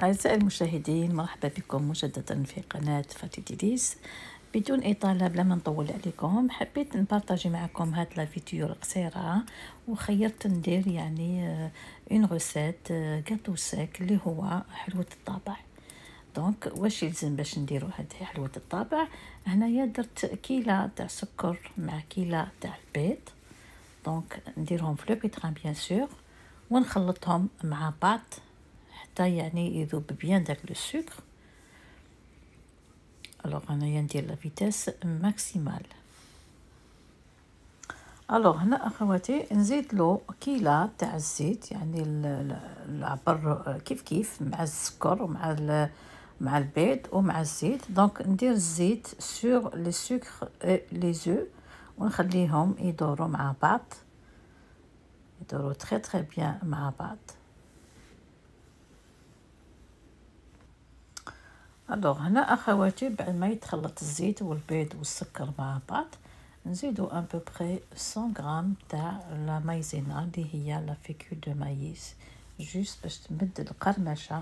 أعزائي المشاهدين، مرحبا بكم مجددا في قناة فاتيديليس. بدون إطالة بلا ما نطول عليكم، حبيت نبارطاجي معكم هاد لا فيديو القصيرة، وخيرت ندير يعني اون غوسيت غاتو سيك اللي هو حلوة الطابع. دونك واش يلزم باش نديرو هذه حلوة الطابع؟ هنايا درت كيلة تاع سكر مع كيلة تاع البيض، دونك نديرهم في لو بيتران بيان سور ونخلطهم مع بعض حتى يعني يذوب بيان داك لو سكر. الوغ انايا ندير لا فيتاس ماكسيمال. الوغ هنا اخواتي نزيد له كيلة تاع الزيت، يعني العبر كيف كيف مع السكر ومع مع البيض ومع الزيت. دونك ندير الزيت سور لي سكر لي زو ونخليهم يدوروا مع بعض، يدوروا تري بيان مع بعض. الوغ هنا اخواتي بعد ما يتخلط الزيت والبيض والسكر مع بعض، نزيدو ان بوبري 100 غرام تاع لا مايزينا اللي هي لا فيكول دو مايس، جوست باش تمد القرمشه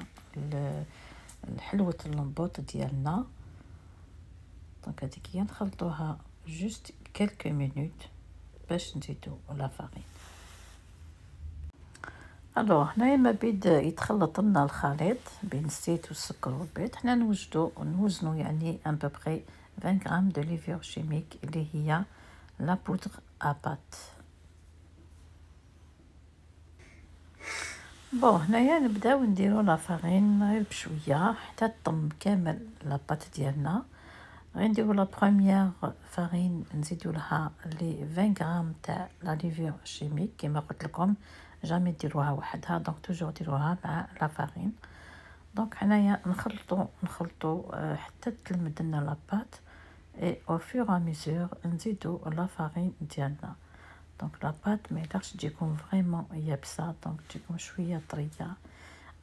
الحلوة اللمبوط ديالنا. دونك هذيك هي نخلطوها جوست كالكو مينوت باش نزيدو لا فارين. الوغ هنايا ما بيد يتخلط لنا الخليط بين الزيت والسكر والبيض، حنا نوزنو يعني ان بوبري 20 غرام دو ليفور شيميك اللي هي لا بودر ابات. بون هنايا نبداو نديرو لا فارين غير بشويه حتى تطم كامل لاباط ديالنا. غنديرو لا بروميير فارين نزيدو لها لي 20 غرام تاع لا ليفور شيميك كما قلت لكم، جامي ديروها وحدها، دونك توجور ديروها مع لا فارين. دونك حنايا نخلطو حتى تلمد لنا لاباط، اي او فور ا ميزور نزيدو لا فارين ديالنا. دونك لاباط ما يقدرش تجيكم فريمون يابسه، دونك تجيكم شويه طريه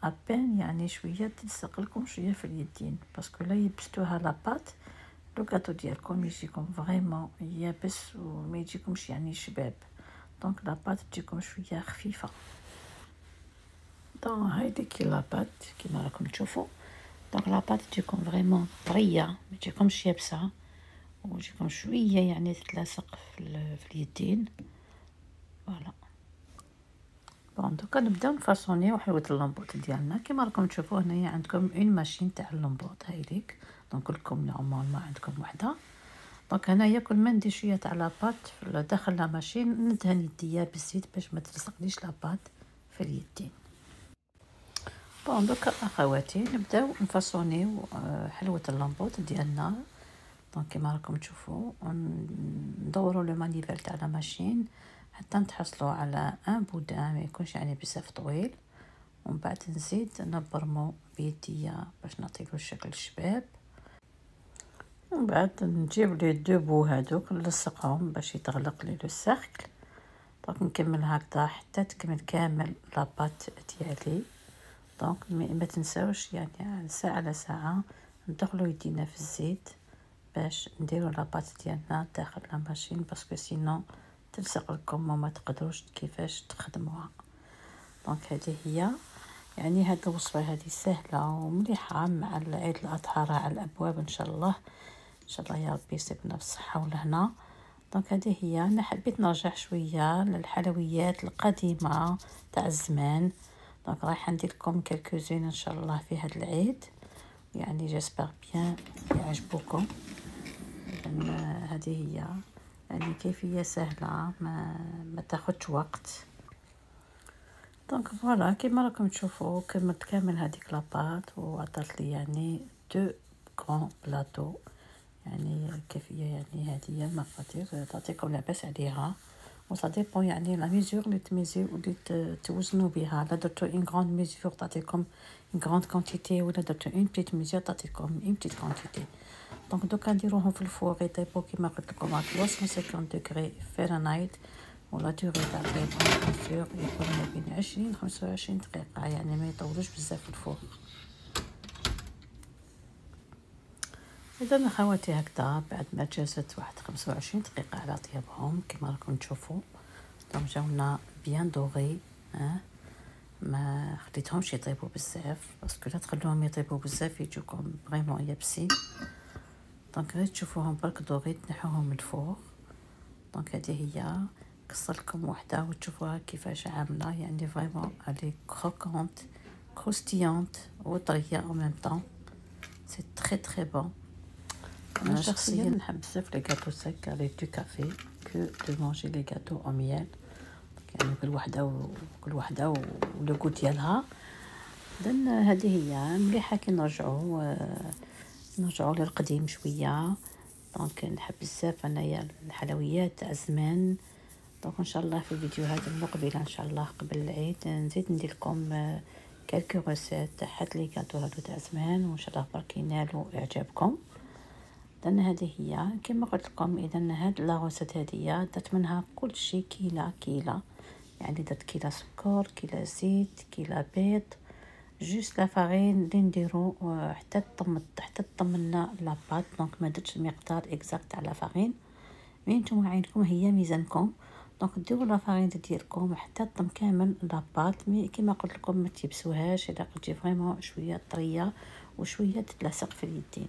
ابان، يعني شويه تلصق لكم شويه في اليدين، باسكو لا يبستوها لاباط لو كاتو ديالكم يجيكم فريمون يابس وما يجيكمش يعني شباب. دونك لاباط تجيكم شويه خفيفه. دونك هايدي كي لاباط كيما راكم تشوفوا، دونك لاباط تجيكم فريمون طريه، ما تجيكمش يابسه وتجيكم شويه يعني تتلاصق في اليدين. فوالا. بون دوكا نبداو نفاصونيو حلوة اللمبوط ديالنا. كيما راكم تشوفوا هنايا عندكم اون ماشين تاع اللمبوط هايديك، دونك كلكم نورمالمون عندكم وحده. دونك هنايا كل ما ندير شويه تاع لاباط داخل لا ماشين ندهن يديا بالزيت باش ما تلصقليش لاباط في اليدين. بون دوكا اخواتي نبداو نفاصونيو حلوة اللمبوط ديالنا. دونك كيما راكم تشوفوا ندوروا لو مانيفيل تاع لا ماشين حتى نتحصلوا على ان بودان ما يكونش يعني بزاف طويل، ومن بعد نزيد نبرمو بيديا باش نعطيلو الشكل الشباب. ومن بعد نجيب لي دو بو هادوك نلصقهم باش يتغلق لي لو سيركل. دونك نكمل هكذا حتى تكمل كامل لاباط ديالي. دونك ما تنساوش يعني ساعه على ساعه ندخلو يدينا في الزيت باش نديرو لاباط ديالنا داخل لا ماشين، باسكو سينو تلصق لكم وما تقدروش كيفاش تخدموها. دونك هذه هي يعني هاد الوصفه هذه سهله ومليحه مع العيد الاضحى على الابواب ان شاء الله. ان شاء الله يا ربي يسيبنا بالصحه والهنا. دونك هذه هي، انا حبيت نرجع شويه للحلويات القديمه تاع الزمان. دونك رايحه ندير لكم كالكوزين ان شاء الله في هذا العيد، يعني جيسبر بيان يعجبوكم. هذه هي يعني كيفية سهلة ما تاخدش وقت. دونك فوالا كيما راكم تشوفوا كملت كامل هذيك لاباط وعطات لي يعني دو كرون بلاطو، يعني كيفية يعني هذه هي المقادير تعطيكم لاباس عليها، وصا ديبون يعني لا ميزور اللي تميزيو واللي توزنوا بها. لا درتو اون غروند ميزور تعطيكم اون غروند كونتيتي، ولا درتو اون بيت ميزور تعطيكم اون بيت كونتيتي. دونك دوكا نديروهم في الفور يطيبو كيما قلت لكم على 350 دوغري فahrenheit، ولا دوغي تاع الطيبان بيان سور يكون ما بين 20 25 دقيقه، يعني ما يطولوش بزاف في الفور. اذا اخواتي هكذا بعد ما جازت واحد 25 دقيقه على طيابهم كيما راكم تشوفوا، دونك جاونا بيان دوغي. ما خليتهمش يطيبوا بزاف، باسكو لا تخلوهم يطيبوا بزاف يجوكم فريمون يابسين. دونك غير تشوفوهم بركضوا غير تنحوهم من الفوق. دونك هذه هي كسرلكم وحده وتشوفوها كيفاش عامله، يعني فريمون الي كروكونت كروستيونت وطريه او ميم طون، سي تري تري بون. انا شخصيا نحب بزاف لي غاتو سيك على دو كافي كو دو مانجي لي غاتو او ميل، يعني كل وحده ولو غو ديالها. اذن هذه هي مليحه كي نرجعوا للقديم شويه. دونك نحب بزاف انايا الحلويات تاع زمان. دونك ان شاء الله في الفيديوهات المقبله ان شاء الله قبل العيد نزيد ندير لكم كالكو ريسيت تاع حد لي غاتو هادو تاع زمان، وان شاء الله برك ينالوا اعجابكم. لان هذه هي كما قلت لكم، اذا هاد لا روسيت هذه درت منها كل شيء كيلا، يعني درت كيلا سكر، كيلا زيت، كيلا بيض، جوست لا فارين اللي نديرو حتى طمنا لاباط. دونك ما درتش المقدار اكزاكت على فارين، مي نتوما عينكم هي ميزانكم. دونك ديروا لا فارين ديالكم حتى طم كامل لاباط، مي كيما قلت لكم ما تيبسوهاش الا قلتي فريمون شويه طريه وشويه تتلاصق في اليدين.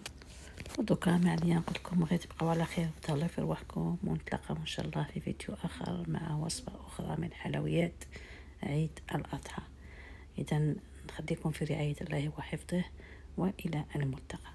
ودوكا ما عليا نقول لكم غير تبقاو على خير وتهلاو في رواحكم، ونتلاقاو ان شاء الله في فيديو اخر مع وصفه اخرى من حلويات عيد الاضحى. اذا نخليكم في رعايه الله وحفظه، والى الملتقى.